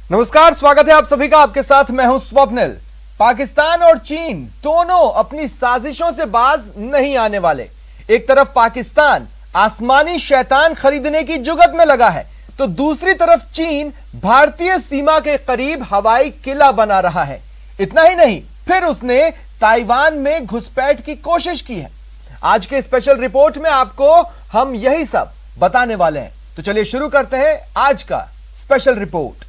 नमस्कार, स्वागत है आप सभी का। आपके साथ मैं हूं स्वप्निल। पाकिस्तान और चीन दोनों अपनी साजिशों से बाज नहीं आने वाले। एक तरफ पाकिस्तान आसमानी शैतान खरीदने की जुगत में लगा है, तो दूसरी तरफ चीन भारतीय सीमा के करीब हवाई किला बना रहा है। इतना ही नहीं, फिर उसने ताइवान में घुसपैठ की कोशिश की है। आज के स्पेशल रिपोर्ट में आपको हम यही सब बताने वाले हैं। तो चलिए शुरू करते हैं आज का स्पेशल रिपोर्ट।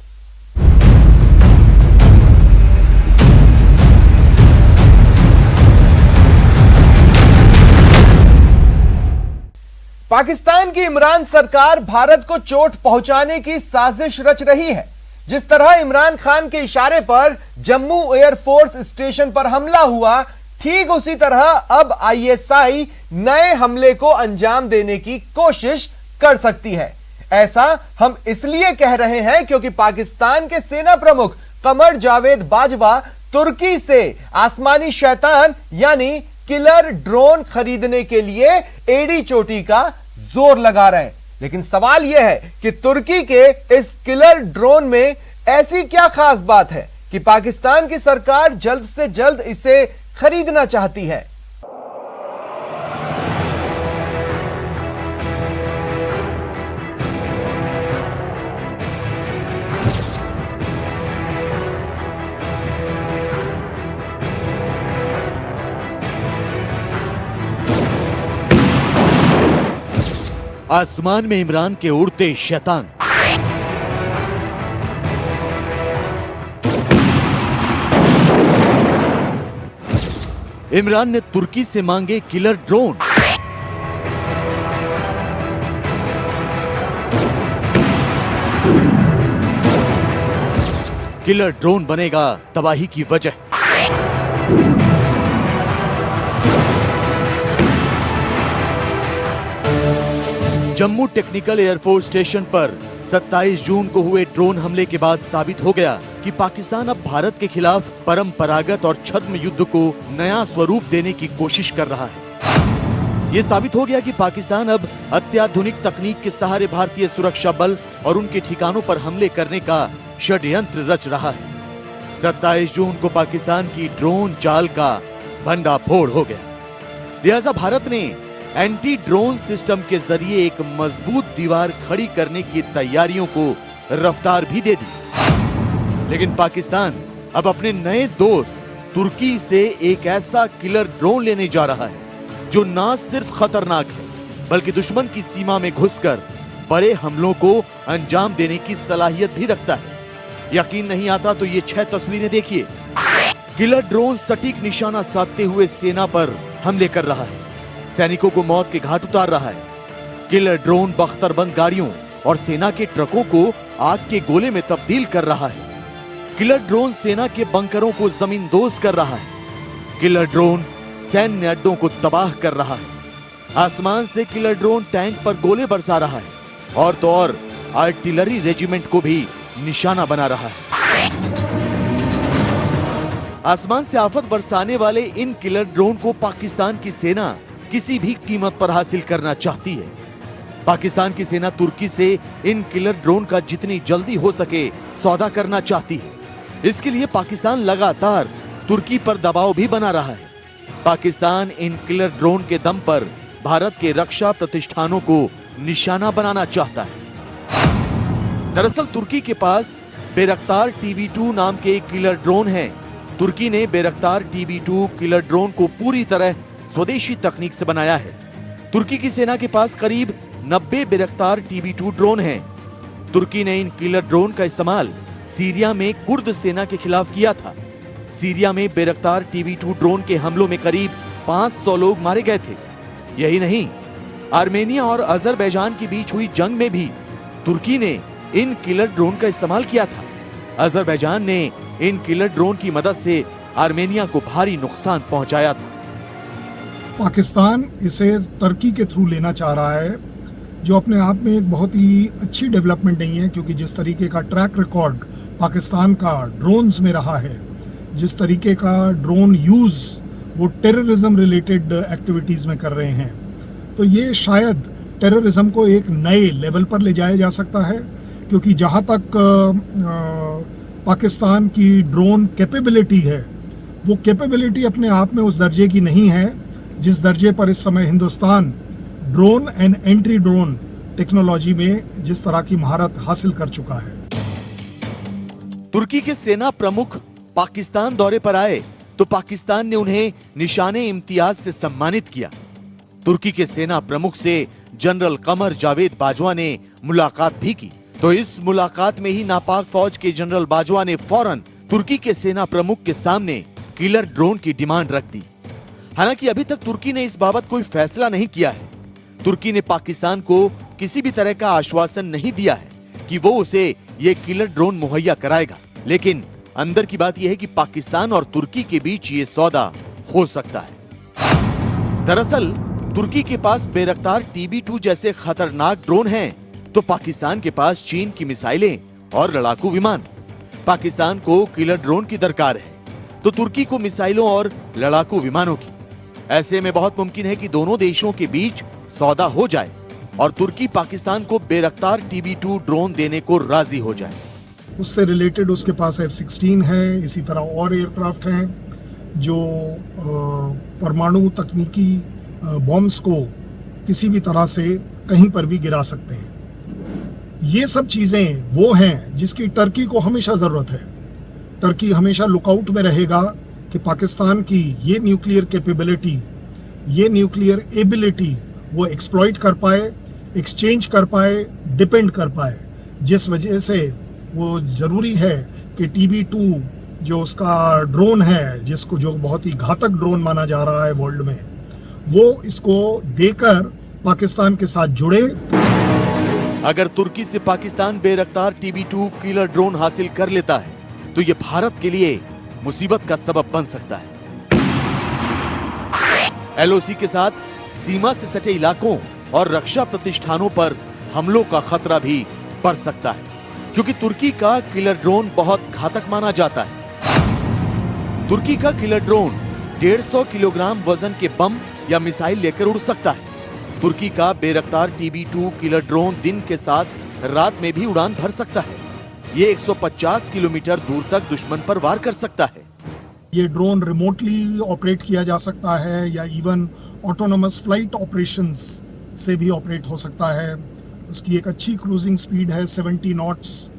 पाकिस्तान की इमरान सरकार भारत को चोट पहुंचाने की साजिश रच रही है। जिस तरह इमरान खान के इशारे पर जम्मू एयरफोर्स स्टेशन पर हमला हुआ, ठीक उसी तरह अब आईएसआई नए हमले को अंजाम देने की कोशिश कर सकती है। ऐसा हम इसलिए कह रहे हैं क्योंकि पाकिस्तान के सेना प्रमुख कमर जावेद बाजवा तुर्की से आसमानी शैतान यानी किलर ड्रोन खरीदने के लिए एड़ी चोटी का जोर लगा रहे हैं। लेकिन सवाल यह है कि तुर्की के इस किलर ड्रोन में ऐसी क्या खास बात है कि पाकिस्तान की सरकार जल्द से जल्द इसे खरीदना चाहती है। आसमान में इमरान के उड़ते शैतान। इमरान ने तुर्की से मांगे किलर ड्रोन। किलर ड्रोन बनेगा तबाही की वजह। जम्मू टेक्निकल एयरफोर्स स्टेशन पर 27 जून को हुए ड्रोन हमले के बाद साबित हो गया कि पाकिस्तान अब भारत के खिलाफ परंपरागत और छद्म युद्ध को नया स्वरूप देने की कोशिश कर रहा है। ये साबित हो गया कि पाकिस्तान अब अत्याधुनिक तकनीक के सहारे भारतीय सुरक्षा बल और उनके ठिकानों पर हमले करने का षड्यंत्र रच रहा है। 27 जून को पाकिस्तान की ड्रोन चाल का भंडाफोड़ हो गया। लिहाजा भारत ने एंटी ड्रोन सिस्टम के जरिए एक मजबूत दीवार खड़ी करने की तैयारियों को रफ्तार भी दे दी। लेकिन पाकिस्तान अब अपने नए दोस्त तुर्की से एक ऐसा किलर ड्रोन लेने जा रहा है जो न सिर्फ खतरनाक है बल्कि दुश्मन की सीमा में घुसकर बड़े हमलों को अंजाम देने की सलाहियत भी रखता है। यकीन नहीं आता तो ये 6 तस्वीरें देखिए। किलर ड्रोन सटीक निशाना साधते हुए सेना पर हमले कर रहा है, सैनिकों को मौत के घाट उतार रहा है। किलर ड्रोन बख्तरबंद गाड़ियों और सेना के ट्रकों को आग के गोले में तब्दील कर रहा है। किलर ड्रोन सेना के बंकरों को जमींदोज कर रहा है। किलर ड्रोन सैन्य अड्डों को तबाह कर रहा है। आसमान से किलर ड्रोन टैंक पर गोले बरसा रहा है और तो और आर्टिलरी रेजिमेंट को भी निशाना बना रहा है। आसमान से आफत बरसाने वाले इन किलर ड्रोन को पाकिस्तान की सेना किसी भी कीमत पर हासिल करना चाहती है। पाकिस्तान की सेना तुर्की से इन किलर ड्रोन का जितनी जल्दी हो सके सौदा करना चाहती है। इसके लिए पाकिस्तान लगातार तुर्की पर दबाव भी बना रहा है। पाकिस्तान इन किलर ड्रोन के दम पर भारत के रक्षा प्रतिष्ठानों को निशाना बनाना चाहता है। दरअसल तुर्की के पास बेरख्तार TB2 नाम के एक किलर ड्रोन है। तुर्की ने बेरख्तार TB2 किलर ड्रोन को पूरी तरह स्वदेशी तकनीक से बनाया है। तुर्की की सेना के पास करीब 90 बेरख्तार TB2 ड्रोन हैं। तुर्की ने इन किलर ड्रोन का इस्तेमाल सीरिया में कुर्द सेना के खिलाफ किया था। सीरिया में बेरख्तार TB2 ड्रोन के हमलों में करीब 500 लोग मारे गए थे। यही नहीं, आर्मेनिया और अजरबैजान के बीच हुई जंग में भी तुर्की ने इन किलर ड्रोन का इस्तेमाल किया था। अजरबैजान ने इन किलर ड्रोन की मदद से आर्मेनिया को भारी नुकसान पहुंचाया था। पाकिस्तान इसे तुर्की के थ्रू लेना चाह रहा है, जो अपने आप में एक बहुत ही अच्छी डेवलपमेंट नहीं है, क्योंकि जिस तरीके का ट्रैक रिकॉर्ड पाकिस्तान का ड्रोन्स में रहा है, जिस तरीके का ड्रोन यूज़ वो टेररिज्म रिलेटेड एक्टिविटीज़ में कर रहे हैं, तो ये शायद टेररिज्म को एक नए लेवल पर ले जाया जा सकता है। क्योंकि जहाँ तक पाकिस्तान की ड्रोन कैपेबिलिटी है, वो कैपेबिलिटी अपने आप में उस दर्जे की नहीं है जिस दर्जे पर इस समय Hindustan drone and entry drone technology में जिस तरह की महारत हासिल कर चुका है। तुर्की के सेना प्रमुख पाकिस्तान दौरे पर आए तो पाकिस्तान ने उन्हें निशाने इम्तियाज से सम्मानित किया। तुर्की के सेना प्रमुख से जनरल कमर जावेद बाजवा ने मुलाकात भी की, तो इस मुलाकात में ही नापाक फौज के जनरल बाजवा ने फौरन तुर्की के सेना प्रमुख के सामने किलर ड्रोन की डिमांड रख दी। हालांकि अभी तक तुर्की ने इस बाबत कोई फैसला नहीं किया है। तुर्की ने पाकिस्तान को किसी भी तरह का आश्वासन नहीं दिया है कि वो उसे ये किलर ड्रोन मुहैया कराएगा, लेकिन अंदर की बात यह है कि पाकिस्तान और तुर्की के बीच ये सौदा हो सकता है। दरअसल तुर्की के पास बेरख्तार TB2 जैसे खतरनाक ड्रोन हैं, तो पाकिस्तान के पास चीन की मिसाइलें और लड़ाकू विमान। पाकिस्तान को किलर ड्रोन की दरकार है तो तुर्की को मिसाइलों और लड़ाकू विमानों की। ऐसे में बहुत मुमकिन है कि दोनों देशों के बीच सौदा हो जाए और तुर्की पाकिस्तान को बेरख्तार TB2 ड्रोन देने को राजी हो जाए। उससे रिलेटेड उसके पास F-16 है, इसी तरह और एयरक्राफ्ट हैं जो परमाणु तकनीकी बॉम्ब्स को किसी भी तरह से कहीं पर भी गिरा सकते हैं। ये सब चीज़ें वो हैं जिसकी टर्की को हमेशा ज़रूरत है। टर्की हमेशा लुकआउट में रहेगा कि पाकिस्तान की ये न्यूक्लियर कैपेबिलिटी, ये न्यूक्लियर एबिलिटी वो एक्सप्लॉइट कर पाए, एक्सचेंज कर पाए, डिपेंड कर पाए, जिस वजह से वो ज़रूरी है कि TB2 जो उसका ड्रोन है, जिसको जो बहुत ही घातक ड्रोन माना जा रहा है वर्ल्ड में, वो इसको देकर पाकिस्तान के साथ जुड़े। अगर तुर्की से पाकिस्तान बेरख्तार TB2 किलर ड्रोन हासिल कर लेता है तो ये भारत के लिए मुसीबत का सबब बन सकता है। LOC के साथ सीमा से सटे इलाकों और रक्षा प्रतिष्ठानों पर हमलों का खतरा भी बढ़ सकता है, क्योंकि तुर्की का किलर ड्रोन बहुत घातक माना जाता है। तुर्की का किलर ड्रोन 150 किलोग्राम वजन के बम या मिसाइल लेकर उड़ सकता है। तुर्की का बेरख्तार TB2 किलर ड्रोन दिन के साथ रात में भी उड़ान भर सकता है। ये 150 किलोमीटर दूर तक दुश्मन पर वार कर सकता है। ये ड्रोन रिमोटली ऑपरेट किया जा सकता है या इवन ऑटोनोमस फ्लाइट ऑपरेशंस से भी ऑपरेट हो सकता है। उसकी एक अच्छी क्रूजिंग स्पीड है 70 knots,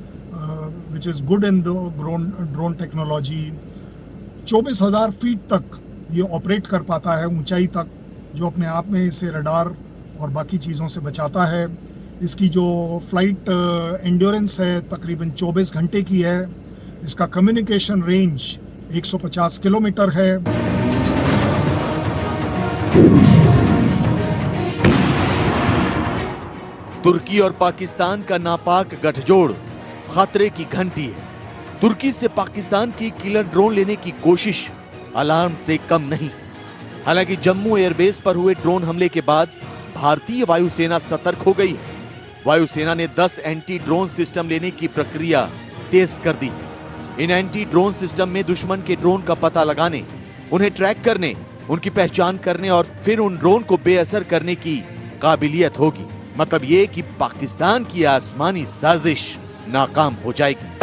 which is good in drone technology. 24,000 feet तक ये ऑपरेट कर पाता है, ऊंचाई तक, जो अपने आप में इसे रडार और बाकी चीज़ों से बचाता है। इसकी जो फ्लाइट एंड्योरेंस है तकरीबन 24 घंटे की है। इसका कम्युनिकेशन रेंज 150 किलोमीटर है। तुर्की और पाकिस्तान का नापाक गठजोड़ खतरे की घंटी है। तुर्की से पाकिस्तान की किलर ड्रोन लेने की कोशिश अलार्म से कम नहीं। हालांकि जम्मू एयरबेस पर हुए ड्रोन हमले के बाद भारतीय वायुसेना सतर्क हो गई है। वायुसेना ने 10 एंटी ड्रोन सिस्टम लेने की प्रक्रिया तेज कर दी। इन एंटी ड्रोन सिस्टम में दुश्मन के ड्रोन का पता लगाने, उन्हें ट्रैक करने, उनकी पहचान करने और फिर उन ड्रोन को बेअसर करने की काबिलियत होगी। मतलब ये कि पाकिस्तान की आसमानी साजिश नाकाम हो जाएगी।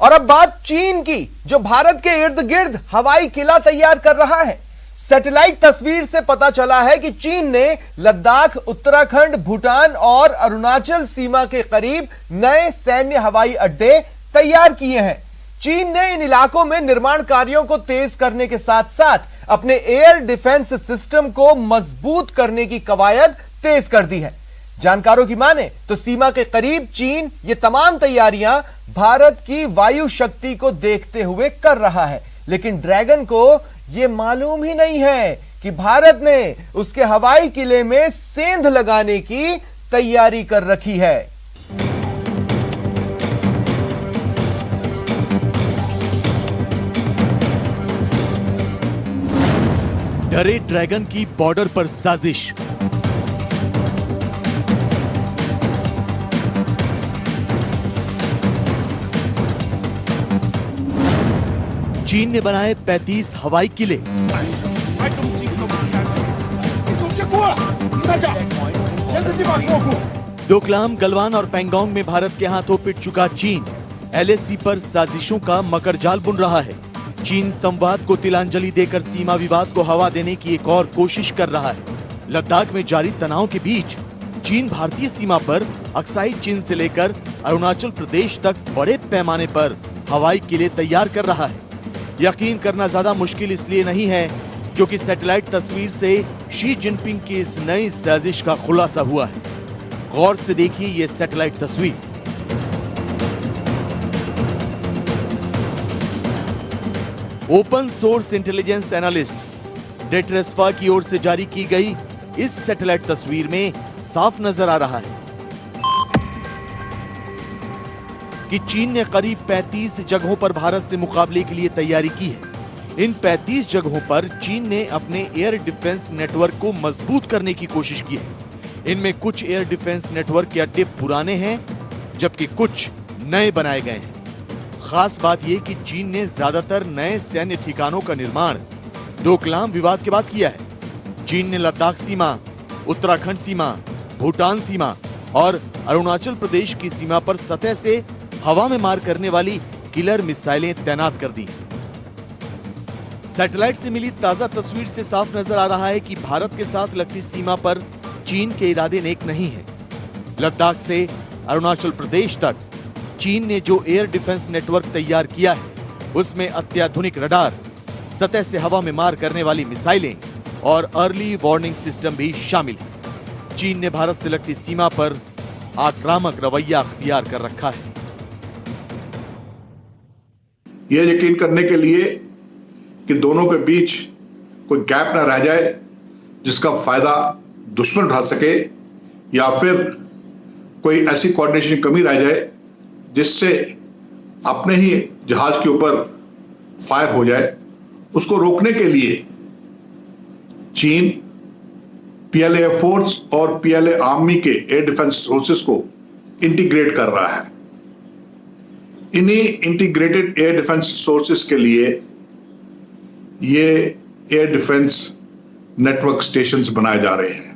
और अब बात चीन की, जो भारत के इर्द गिर्द हवाई किला तैयार कर रहा है। सैटेलाइट तस्वीर से पता चला है कि चीन ने लद्दाख, उत्तराखंड, भूटान और अरुणाचल सीमा के करीब नए सैन्य हवाई अड्डे तैयार किए हैं। चीन ने इन इलाकों में निर्माण कार्यों को तेज करने के साथ साथ अपने एयर डिफेंस सिस्टम को मजबूत करने की कवायद तेज कर दी है। जानकारों की माने तो सीमा के करीब चीन ये तमाम तैयारियां भारत की वायु शक्ति को देखते हुए कर रहा है, लेकिन ड्रैगन को यह मालूम ही नहीं है कि भारत ने उसके हवाई किले में सेंध लगाने की तैयारी कर रखी है। डरे ड्रैगन की बॉर्डर पर साजिश। चीन ने बनाए 35 हवाई किले। डोकलाम, गलवान और पैंगोंग में भारत के हाथों पिट चुका चीन LAC पर साजिशों का मकरजाल बुन रहा है। चीन संवाद को तिलांजलि देकर सीमा विवाद को हवा देने की एक और कोशिश कर रहा है। लद्दाख में जारी तनाव के बीच चीन भारतीय सीमा पर अक्साई चीन से लेकर अरुणाचल प्रदेश तक बड़े पैमाने पर हवाई किले तैयार कर रहा है। यकीन करना ज्यादा मुश्किल इसलिए नहीं है क्योंकि सैटेलाइट तस्वीर से शी जिनपिंग की इस नई साजिश का खुलासा हुआ है। गौर से देखिए ये सैटेलाइट तस्वीर। ओपन सोर्स इंटेलिजेंस एनालिस्ट डेट्रेस्फा की ओर से जारी की गई इस सैटेलाइट तस्वीर में साफ नजर आ रहा है कि चीन ने करीब 35 जगहों पर भारत से मुकाबले के लिए तैयारी की है। इन 35 जगहों पर चीन ने अपने एयर डिफेंस नेटवर्क को मजबूत करने की कोशिश की है। इनमें कुछ एयर डिफेंस नेटवर्क के अड्डे पुराने हैं जबकि कुछ नए बनाए गए हैं। खास बात यह कि चीन ने ज्यादातर नए सैन्य ठिकानों का निर्माण डोकलाम विवाद के बाद किया है। चीन ने लद्दाख सीमा, उत्तराखंड सीमा, भूटान सीमा और अरुणाचल प्रदेश की सीमा पर सतह से हवा में मार करने वाली किलर मिसाइलें तैनात कर दी। सैटेलाइट से मिली ताजा तस्वीर से साफ नजर आ रहा है कि भारत के साथ लगती सीमा पर चीन के इरादे नेक नहीं है। लद्दाख से अरुणाचल प्रदेश तक चीन ने जो एयर डिफेंस नेटवर्क तैयार किया है उसमें अत्याधुनिक रडार, सतह से हवा में मार करने वाली मिसाइलें और अर्ली वार्निंग सिस्टम भी शामिल है। चीन ने भारत से लगती सीमा पर आक्रामक रवैया अख्तियार कर रखा है। यह यकीन करने के लिए कि दोनों के बीच कोई गैप न रह जाए जिसका फायदा दुश्मन उठा सके या फिर कोई ऐसी कोऑर्डिनेशन कमी रह जाए जिससे अपने ही जहाज के ऊपर फायर हो जाए, उसको रोकने के लिए चीन PLA एयरफोर्स और PLA आर्मी के एयर डिफेंस फोर्सेस को इंटीग्रेट कर रहा है। इन्हीं इंटीग्रेटेड एयर डिफेंस सोर्सेस के लिए ये एयर डिफेंस नेटवर्क स्टेशंस बनाए जा रहे हैं।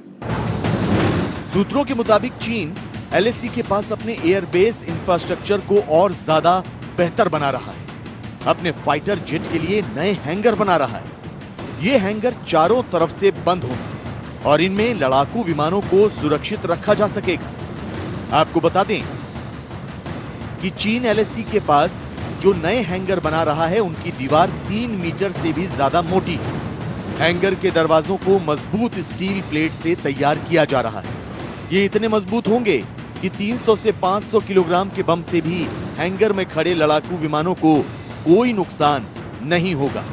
सूत्रों के मुताबिक चीन LAC के पास अपने एयरबेस इंफ्रास्ट्रक्चर को और ज्यादा बेहतर बना रहा है। अपने फाइटर जेट के लिए नए हैंगर बना रहा है। ये हैंगर चारों तरफ से बंद होंगे और इनमें लड़ाकू विमानों को सुरक्षित रखा जा सकेगा। आपको बता दें कि चीन LAC के पास जो नए हैंगर बना रहा है उनकी दीवार 3 मीटर से भी ज्यादा मोटी है। हैंगर के दरवाजों को मजबूत स्टील प्लेट से तैयार किया जा रहा है। ये इतने मजबूत होंगे कि 300 से 500 किलोग्राम के बम से भी हैंगर में खड़े लड़ाकू विमानों को कोई नुकसान नहीं होगा।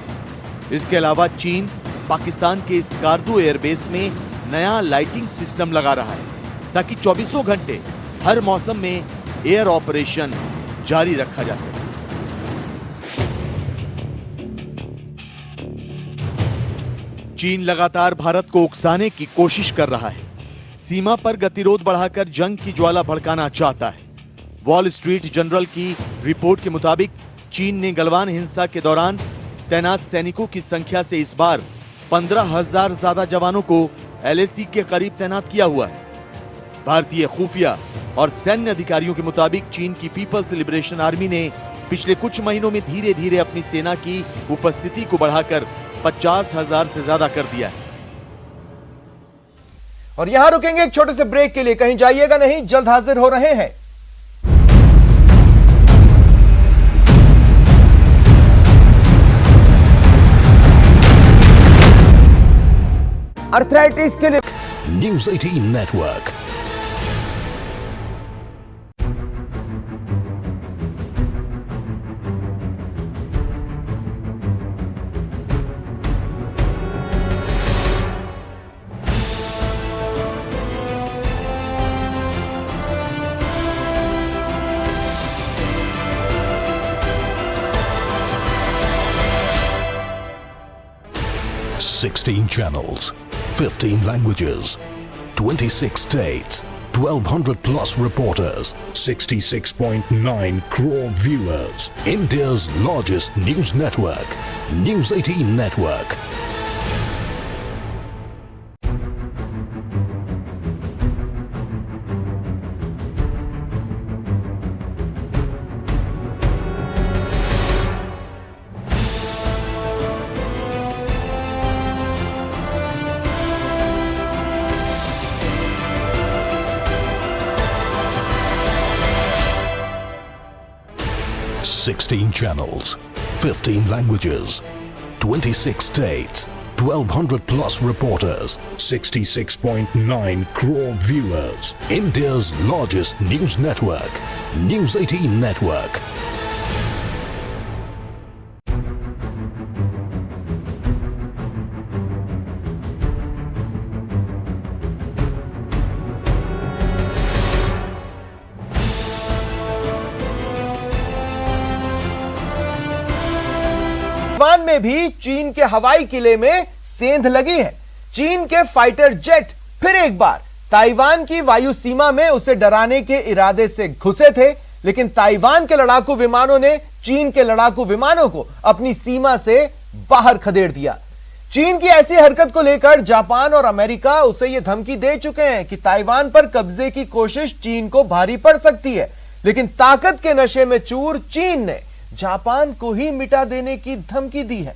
इसके अलावा चीन पाकिस्तान के स्कार्दू एयरबेस में नया लाइटिंग सिस्टम लगा रहा है ताकि 24 घंटे हर मौसम में एयर ऑपरेशन जारी रखा जा सके। चीन लगातार भारत को उकसाने की कोशिश कर रहा है। सीमा पर गतिरोध बढ़ाकर जंग की ज्वाला भड़काना चाहता है। वॉल स्ट्रीट जर्नल की रिपोर्ट के मुताबिक चीन ने गलवान हिंसा के दौरान तैनात सैनिकों की संख्या से इस बार 15,000 ज्यादा जवानों को LAC के करीब तैनात किया हुआ है। भारतीय खुफिया और सैन्य अधिकारियों के मुताबिक चीन की पीपल्स लिबरेशन आर्मी ने पिछले कुछ महीनों में धीरे धीरे अपनी सेना की उपस्थिति को बढ़ाकर 50,000 से ज्यादा कर दिया है। और यहां रुकेंगे एक छोटे से ब्रेक के लिए, कहीं जाइएगा नहीं, जल्द हाजिर हो रहे हैं। अर्थराइटिस के लिए News 18 network. $16 channels, 15 languages, 26 states, 1,200 plus reporters, 66.9 crore viewers. India's largest news network, News 18 Network. 16 channels, 15 languages, 26 states, 1200 plus reporters, 66.9 crore viewers. India's largest news network, News 18 Network. Taiwan में भी चीन के हवाई किले में सेंध लगी है। चीन के फाइटर जेट फिर एक बार ताइवान की वायु सीमा में उसे डराने के इरादे से घुसे थे, लेकिन ताइवान के लड़ाकू विमानों ने चीन के लड़ाकू विमानों को अपनी सीमा से बाहर खदेड़ दिया। चीन की ऐसी हरकत को लेकर जापान और अमेरिका उसे यह धमकी दे चुके हैं कि ताइवान पर कब्जे की कोशिश चीन को भारी पड़ सकती है, लेकिन ताकत के नशे में चूर चीन ने जापान को ही मिटा देने की धमकी दी है।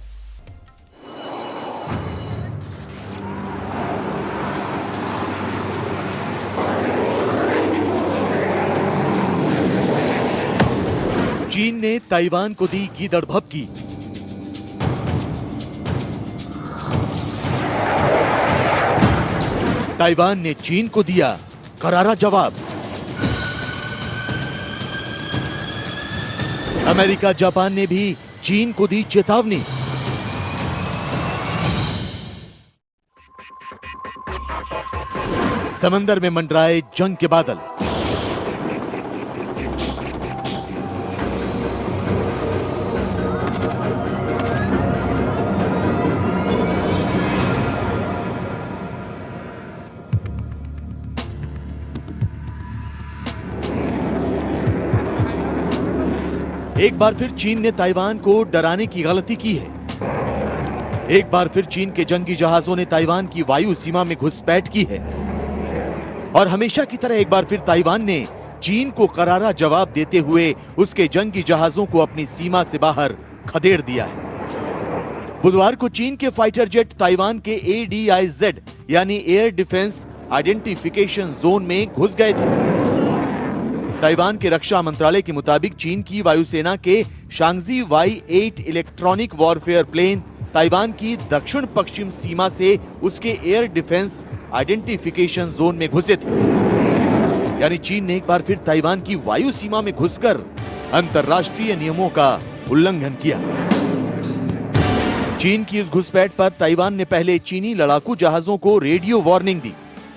चीन ने ताइवान को दी गीदड़ भभकी। ताइवान ने चीन को दिया करारा जवाब। अमेरिका जापान ने भी चीन को दी चेतावनी। समंदर में मंडराए जंग के बादल। एक बार फिर चीन ने ताइवान को डराने की गलती की है। एक बार फिर चीन के जंगी जहाजों ने ताइवान की वायु सीमा में घुसपैठ की है और हमेशा की तरह एक बार फिर ताइवान ने चीन को करारा जवाब देते हुए उसके जंगी जहाजों को अपनी सीमा से बाहर खदेड़ दिया है। बुधवार को चीन के फाइटर जेट ताइवान के ADIZ यानी एयर डिफेंस आइडेंटिफिकेशन जोन में घुस गए थे। ताइवान के रक्षा मंत्रालय के मुताबिक चीन की वायुसेना के Shaanxi Y-8 electronic warfare plane Taiwan की दक्षिण पश्चिम सीमा से उसके एयर डिफेंस आइडेंटिफिकेशन जोन में घुसे थे। यानी चीन ने एक बार फिर ताइवान की वायु सीमा में घुसकर अंतर्राष्ट्रीय नियमों का उल्लंघन किया। चीन की इस घुसपैठ पर ताइवान ने पहले चीनी लड़ाकू जहाजों को रेडियो वार्निंग दी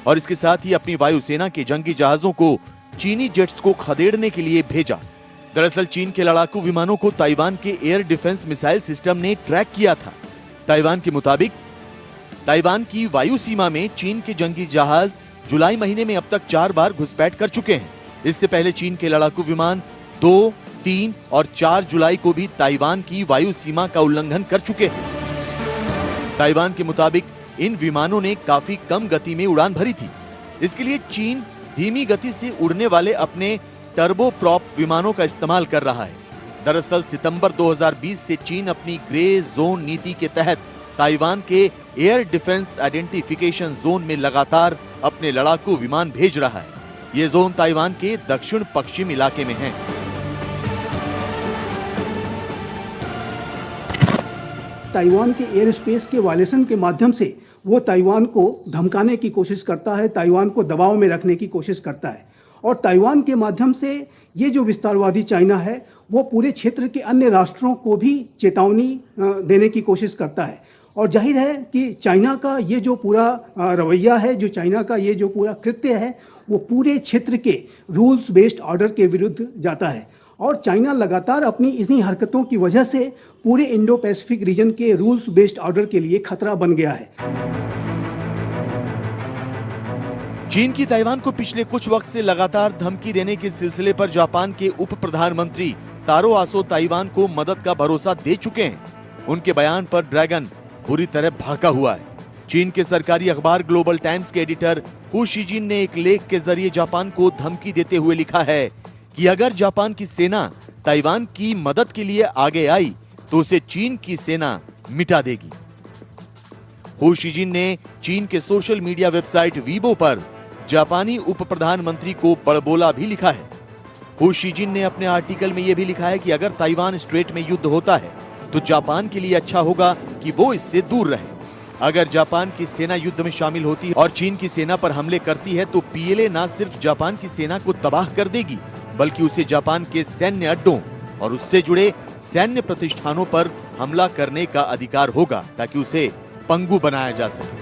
और इसके साथ ही अपनी वायुसेना के जंगी जहाजों को चीनी जेट्स को खदेड़ने के लिए भेजा। दरअसल चीन के लड़ाकू विमानों को ताइवान के एयर डिफेंस मिसाइल सिस्टम ने ट्रैक किया था। ताइवान के मुताबिक ताइवान की वायु सीमा में चीन के जंगी जहाज जुलाई महीने में अब तक 4 बार घुसपैठ कर चुके हैं। इससे पहले चीन के लड़ाकू विमान 2, 3 और 4 जुलाई को भी ताइवान की वायु सीमा का उल्लंघन कर चुके हैं। ताइवान के मुताबिक इन विमानों ने काफी कम गति में उड़ान भरी थी। इसके लिए चीन धीमी गति से उड़ने वाले अपने टर्बोप्रॉप विमानों का इस्तेमाल कर रहा है। दरअसल सितंबर 2020 से चीन अपनी ग्रे जोन नीति के तहत ताइवान के एयर डिफेंस आइडेंटिफिकेशन जोन में लगातार अपने लड़ाकू विमान भेज रहा है। ये जोन ताइवान के दक्षिण पश्चिम इलाके में है। ताइवान के एयर स्पेस के वायलेशन के माध्यम से वो ताइवान को धमकाने की कोशिश करता है, ताइवान को दबाव में रखने की कोशिश करता है और ताइवान के माध्यम से ये जो विस्तारवादी चाइना है वो पूरे क्षेत्र के अन्य राष्ट्रों को भी चेतावनी देने की कोशिश करता है। और जाहिर है कि चाइना का ये जो पूरा रवैया है, जो चाइना का ये जो पूरा कृत्य है, वो पूरे क्षेत्र के रूल्स बेस्ड ऑर्डर के विरुद्ध जाता है और चाइना लगातार अपनी इन्हीं हरकतों की वजह से पूरे इंडो पैसिफिक रीजन के रूल्स बेस्ड ऑर्डर के लिए खतरा बन गया है। चीन की ताइवान को पिछले कुछ वक्त से लगातार धमकी देने के सिलसिले पर जापान के उप प्रधानमंत्री तारो आसो ताइवान को मदद का भरोसा दे चुके हैं। उनके बयान पर ड्रैगन बुरी तरह भड़का हुआ है। चीन के सरकारी अखबार ग्लोबल टाइम्स के एडिटर हु शिजिन ने एक लेख के जरिए जापान को धमकी देते हुए लिखा है कि अगर जापान की सेना ताइवान की मदद के लिए आगे आई तो उसे चीन की सेना मिटा देगी। हु शिजिन ने चीन के सोशल मीडिया वेबसाइट वीबो पर जापानी उप प्रधानमंत्री को बड़बोला भी लिखा है। हू शीजिन ने अपने आर्टिकल में यह भी लिखा है कि अगर ताइवान स्ट्रेट में युद्ध होता है तो जापान के लिए अच्छा होगा कि वो इससे दूर रहे। अगर जापान की सेना युद्ध में शामिल होती है और चीन की सेना पर हमले करती है तो पीएलए न सिर्फ जापान की सेना को तबाह कर देगी बल्कि उसे जापान के सैन्य अड्डों और उससे जुड़े सैन्य प्रतिष्ठानों पर हमला करने का अधिकार होगा ताकि उसे पंगु बनाया जा सके।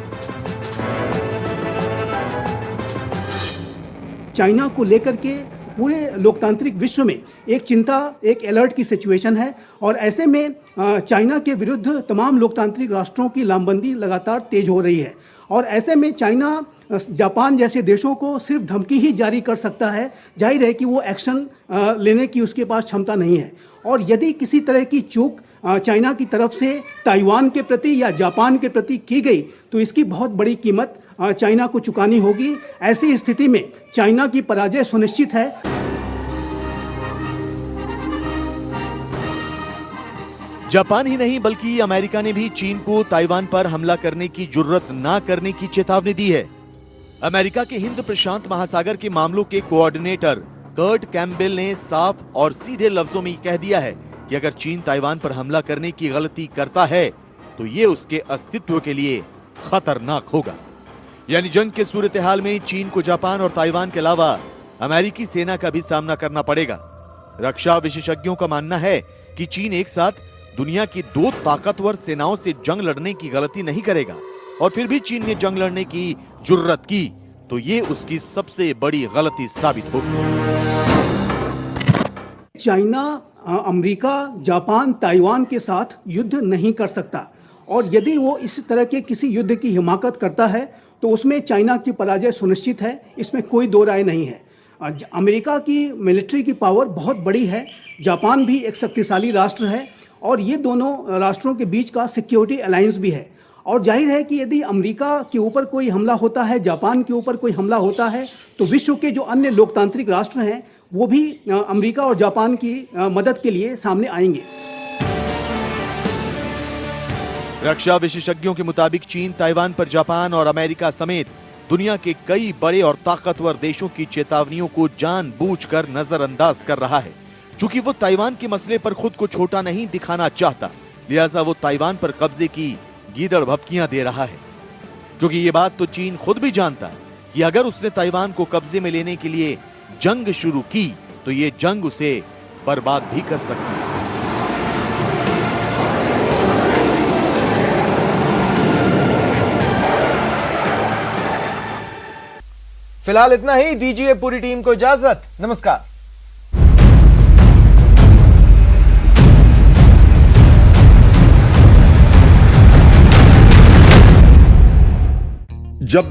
चाइना को लेकर के पूरे लोकतांत्रिक विश्व में एक चिंता, एक अलर्ट की सिचुएशन है और ऐसे में चाइना के विरुद्ध तमाम लोकतांत्रिक राष्ट्रों की लामबंदी लगातार तेज हो रही है और ऐसे में चाइना जापान जैसे देशों को सिर्फ धमकी ही जारी कर सकता है। जाहिर है कि वो एक्शन लेने की उसके पास क्षमता नहीं है और यदि किसी तरह की चूक चाइना की तरफ से ताइवान के प्रति या जापान के प्रति की गई तो इसकी बहुत बड़ी कीमत चाइना को चुकानी होगी। ऐसी स्थिति में चाइना की पराजय सुनिश्चित है। जापान ही नहीं बल्कि अमेरिका ने भी चीन को ताइवान पर हमला करने की जुर्रत ना करने की चेतावनी दी है। अमेरिका के हिंद प्रशांत महासागर के मामलों के कोऑर्डिनेटर कर्ट कैम्पबेल ने साफ और सीधे लफ्जों में कह दिया है कि अगर चीन ताइवान पर हमला करने की गलती करता है तो ये उसके अस्तित्व के लिए खतरनाक होगा। यानी जंग के सूरत हाल में चीन को जापान और ताइवान के अलावा अमेरिकी सेना का भी सामना करना पड़ेगा। रक्षा विशेषज्ञों का मानना है कि चीन एक साथ दुनिया की दो ताकतवर सेनाओं से जंग लड़ने की गलती नहीं करेगा और फिर भी चीन ने जंग लड़ने की जुर्रत की तो ये उसकी सबसे बड़ी गलती साबित होगी। चाइना अमेरिका, जापान, ताइवान के साथ युद्ध नहीं कर सकता और यदि वो इस तरह के किसी युद्ध की हिमाकत करता है तो उसमें चाइना की पराजय सुनिश्चित है, इसमें कोई दो राय नहीं है। अमेरिका की मिलिट्री की पावर बहुत बड़ी है, जापान भी एक शक्तिशाली राष्ट्र है और ये दोनों राष्ट्रों के बीच का सिक्योरिटी अलायंस भी है और जाहिर है कि यदि अमेरिका के ऊपर कोई हमला होता है, जापान के ऊपर कोई हमला होता है तो विश्व के जो अन्य लोकतांत्रिक राष्ट्र हैं वो भी अमेरिका और जापान की मदद के लिए सामने आएंगे। रक्षा विशेषज्ञों के मुताबिक चीन ताइवान पर जापान और अमेरिका समेत दुनिया के कई बड़े और ताकतवर देशों की चेतावनियों को जानबूझकर नजरअंदाज कर रहा है। चूंकि वो ताइवान के मसले पर खुद को छोटा नहीं दिखाना चाहता, लिहाजा वो ताइवान पर कब्जे की गीदड़ भभकियां दे रहा है। क्योंकि ये बात तो चीन खुद भी जानता है कि अगर उसने ताइवान को कब्जे में लेने के लिए जंग शुरू की तो ये जंग उसे बर्बाद भी कर सकती है। फिलहाल इतना ही। दीजिए पूरी टीम को इजाजत। नमस्कार। जब